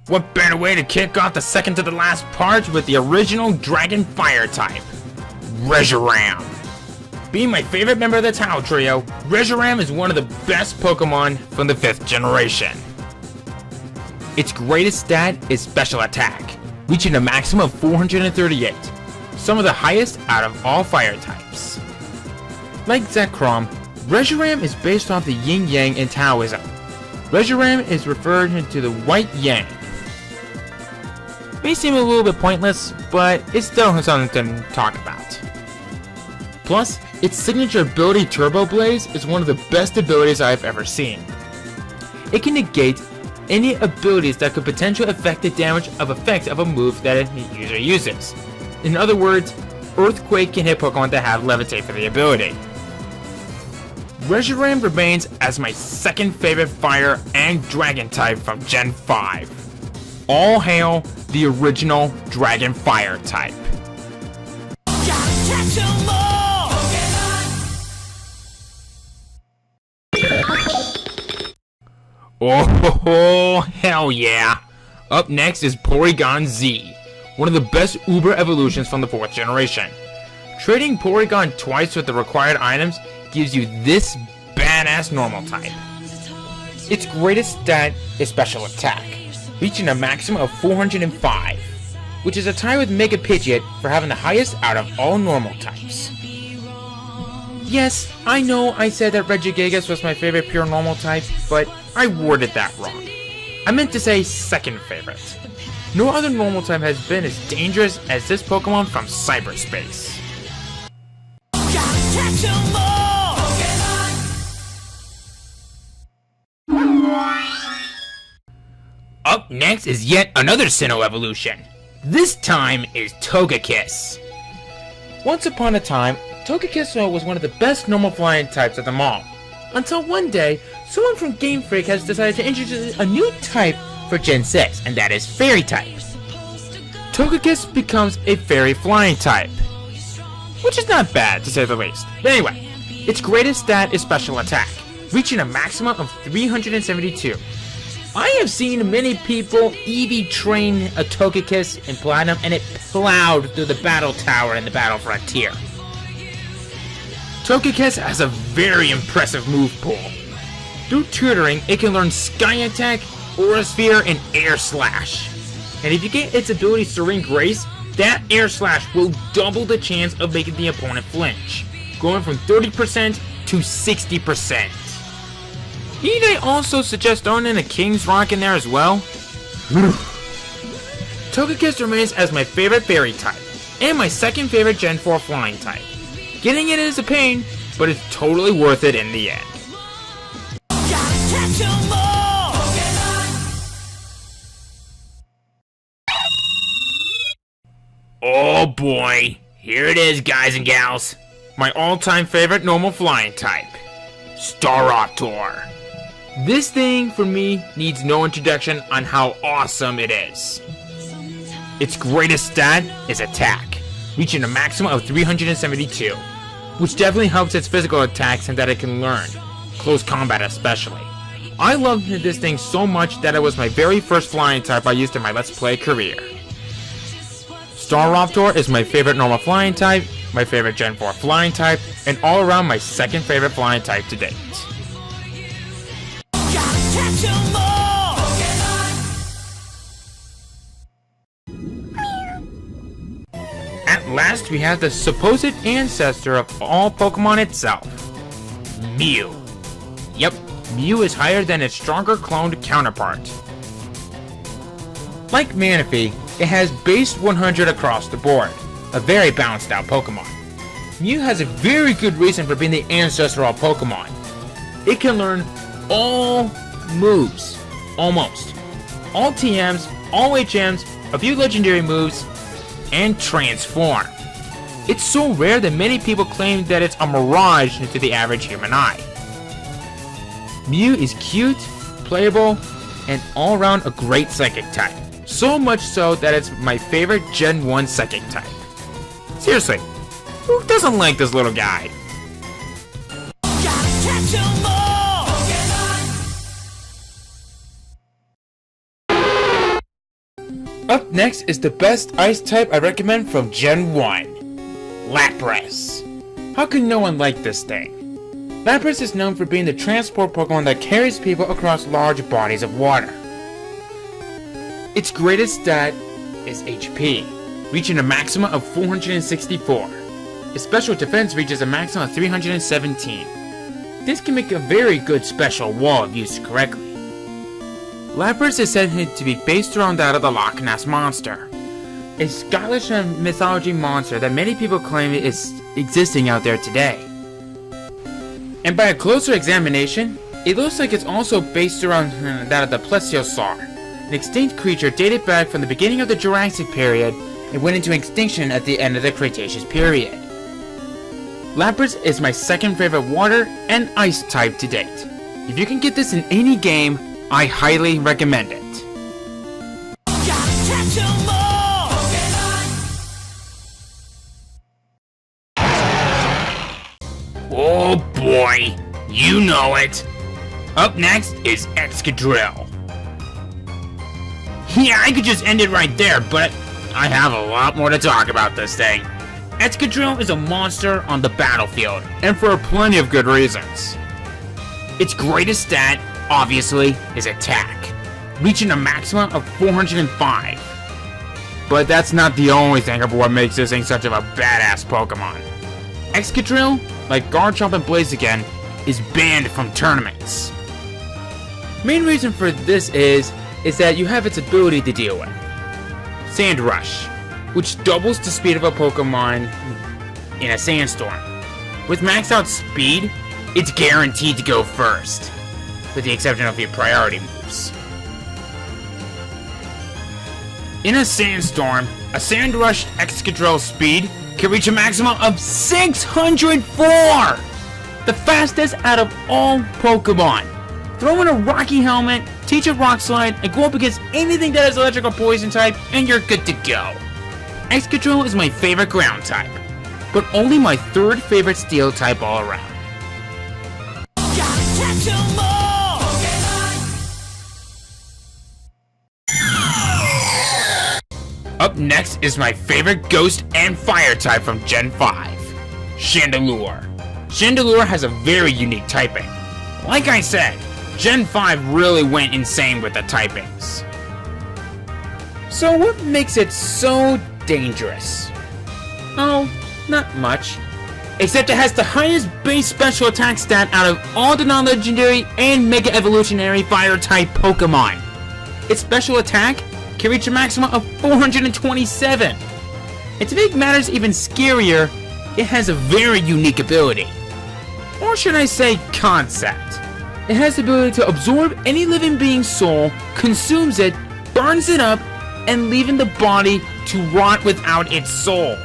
What better way to kick off the second to the last part with the original Dragon Fire type, Reshiram. Being my favorite member of the Tao Trio, Reshiram is one of the best Pokemon from the 5th generation. Its greatest stat is Special Attack, reaching a maximum of 438, some of the highest out of all fire types. Like Zekrom, Reshiram is based off the yin-yang in Taoism. Reshiram is referred to the white yang. May seem a little bit pointless, but it's still something to talk about. Plus, its signature ability Turbo Blaze is one of the best abilities I've ever seen. It can negate any abilities that could potentially affect the damage of effects of a move that a user uses. In other words, Earthquake can hit Pokemon that have Levitate for the ability. Reshiram remains as my second favorite Fire and Dragon type from Gen 5. All hail the original Dragon Fire type. Oh, hell yeah! Up next is Porygon Z, one of the best Uber evolutions from the 4th generation. Trading Porygon twice with the required items gives you this badass normal type. Its greatest stat is Special Attack, reaching a maximum of 405, which is a tie with Mega Pidgeot for having the highest out of all normal types. Yes, I know I said that Regigigas was my favorite pure normal type, but I worded that wrong. I meant to say second favorite. No other normal type has been as dangerous as this Pokemon from cyberspace. Up next is yet another Sinnoh evolution. This time is Togekiss. Once upon a time, Togekiss was one of the best normal flying types of them all. Until one day, someone from Game Freak has decided to introduce a new type for Gen 6, and that is Fairy type. Togekiss becomes a Fairy flying type, which is not bad to say the least. But anyway, its greatest stat is Special Attack, reaching a maximum of 372. I have seen many people EV train a Togekiss in Platinum, and it plowed through the battle tower in the Battle Frontier. Togekiss has a very impressive move pool. Through tutoring, it can learn Sky Attack, Aura Sphere, and Air Slash. And if you get its ability Serene Grace, that Air Slash will double the chance of making the opponent flinch, going from 30% to 60%. Need I also suggest throwing in a King's Rock in there as well? Togekiss remains as my favorite Fairy type, and my second favorite Gen 4 flying type. Getting it is a pain, but it's totally worth it in the end. Oh boy, here it is, guys and gals. My all-time favorite normal flying type, Staraptor. This thing, for me, needs no introduction on how awesome it is. Its greatest stat is Attack, reaching a maximum of 372, which definitely helps its physical attacks and that it can learn, close combat especially. I loved this thing so much that it was my very first flying type I used in my Let's Play career. Staraptor is my favorite normal flying type, my favorite Gen 4 flying type, and all around my second favorite flying type to date. At last, we have the supposed ancestor of all Pokemon itself, Mew. Yep, Mew is higher than its stronger cloned counterpart. Like Manaphy, it has base 100 across the board, a very balanced out Pokemon. Mew has a very good reason for being the ancestor of all Pokemon. It can learn all moves, almost. All TMs, all HMs, a few legendary moves, and transform. It's so rare that many people claim that it's a mirage to the average human eye. Mew is cute, playable, and all around a great psychic type. So much so that it's my favorite Gen 1 psychic type. Seriously, who doesn't like this little guy? Up next is the best ice type I recommend from Gen 1. Lapras. How can no one like this thing? Lapras is known for being the transport Pokemon that carries people across large bodies of water. Its greatest stat is HP, reaching a maximum of 464. Its special defense reaches a maximum of 317. This can make a very good special wall if used correctly. Lapras is said to be based around that of the Loch Ness Monster, a Scottish mythology monster that many people claim is existing out there today. And by a closer examination, it looks like it's also based around that of the Plesiosaur, an extinct creature dated back from the beginning of the Jurassic period and went into extinction at the end of the Cretaceous period. Lapras is my second favorite water and ice type to date. If you can get this in any game, I highly recommend it. Oh boy, you know it. Up next is Excadrill. Yeah, I could just end it right there, but I have a lot more to talk about this thing. Excadrill is a monster on the battlefield, and for plenty of good reasons. Its greatest stat, obviously, is attack, reaching a maximum of 405. But that's not the only thing of what makes this thing such of a badass Pokemon. Excadrill, like Garchomp and Blaziken, is banned from tournaments. Main reason for this is that you have its ability to deal with. Sand Rush, which doubles the speed of a Pokemon in a sandstorm. With maxed out speed, it's guaranteed to go first, with the exception of your priority moves. In a sandstorm, a Sand Rush Excadrill speed can reach a maximum of 604! The fastest out of all Pokemon. Throw in a Rocky Helmet, teach a Rock Slide, and go up against anything that is electric or poison type, and you're good to go. Excadrill is my favorite ground type, but only my third favorite steel type all around. Up next is my favorite ghost and fire type from Gen 5, Chandelure. Chandelure has a very unique typing. Like I said, Gen 5 really went insane with the typings. So what makes it so dangerous? Oh, not much. Except it has the highest base special attack stat out of all the non-legendary and mega evolutionary fire type Pokemon. Its special attack can reach a maximum of 427. And to make matters even scarier, it has a very unique ability. Or should I say concept. It has the ability to absorb any living being's soul, consumes it, burns it up, and leaving the body to rot without its soul.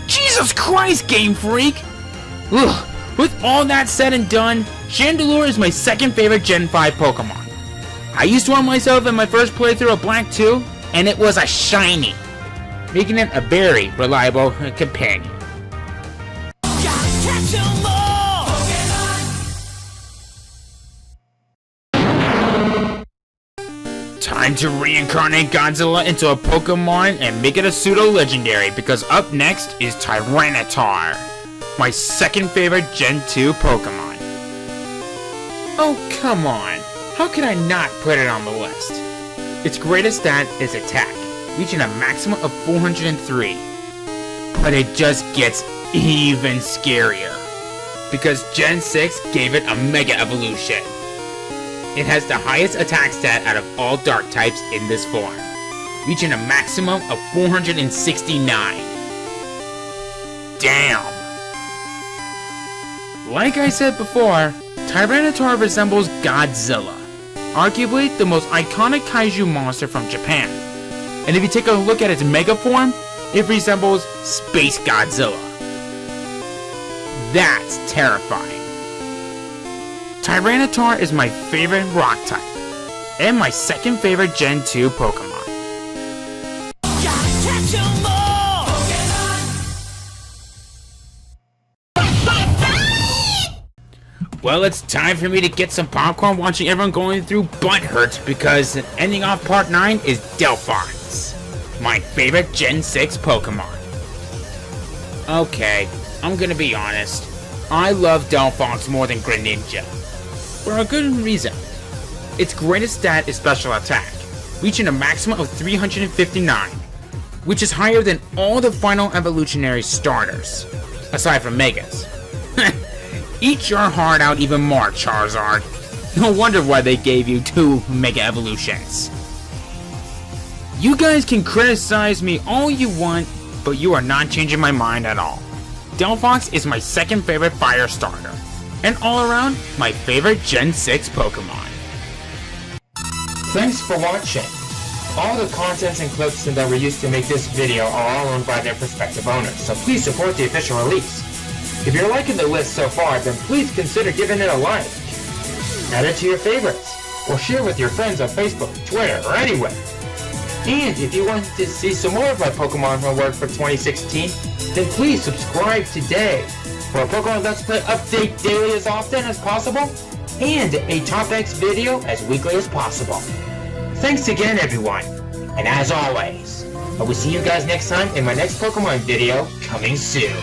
Jesus Christ, Game Freak! Ugh. With all that said and done, Chandelure is my second favorite Gen 5 Pokemon. I used one myself in my first playthrough of Black 2, and it was a shiny, making it a very reliable companion. Time to reincarnate Godzilla into a Pokemon and make it a pseudo-legendary, because up next is Tyranitar, my second favorite Gen 2 Pokemon. Oh, come on. How can I not put it on the list? Its greatest stat is attack, reaching a maximum of 403. But it just gets even scarier, because Gen 6 gave it a Mega Evolution. It has the highest attack stat out of all dark types in this form, reaching a maximum of 469. Damn! Like I said before, Tyranitar resembles Godzilla, arguably the most iconic kaiju monster from Japan. And if you take a look at its mega form, it resembles Space Godzilla. That's terrifying. Tyranitar is my favorite rock type, and my second favorite Gen 2 Pokemon. Well, it's time for me to get some popcorn watching everyone going through butt hurts because ending off part 9 is Delphox, my favorite Gen 6 Pokemon. Okay, I'm gonna be honest. I love Delphox more than Greninja, for a good reason. Its greatest stat is special attack, reaching a maximum of 359, which is higher than all the final evolutionary starters, aside from Megas. Eat your heart out even more, Charizard. No wonder why they gave you 2 Mega Evolutions. You guys can criticize me all you want, but you are not changing my mind at all. Delphox is my second favorite fire starter, and all around, my favorite Gen 6 Pokemon. Thanks for watching. All the contents and clips that were used to make this video are all owned by their respective owners, so please support the official release. If you're liking the list so far, then please consider giving it a like. Add it to your favorites, or share with your friends on Facebook, Twitter, or anywhere. And if you want to see some more of my Pokemon homework for 2016, then please subscribe today for a Pokemon Let's Play update daily as often as possible, and a Top X video as weekly as possible. Thanks again, everyone, and as always, I will see you guys next time in my next Pokemon video coming soon.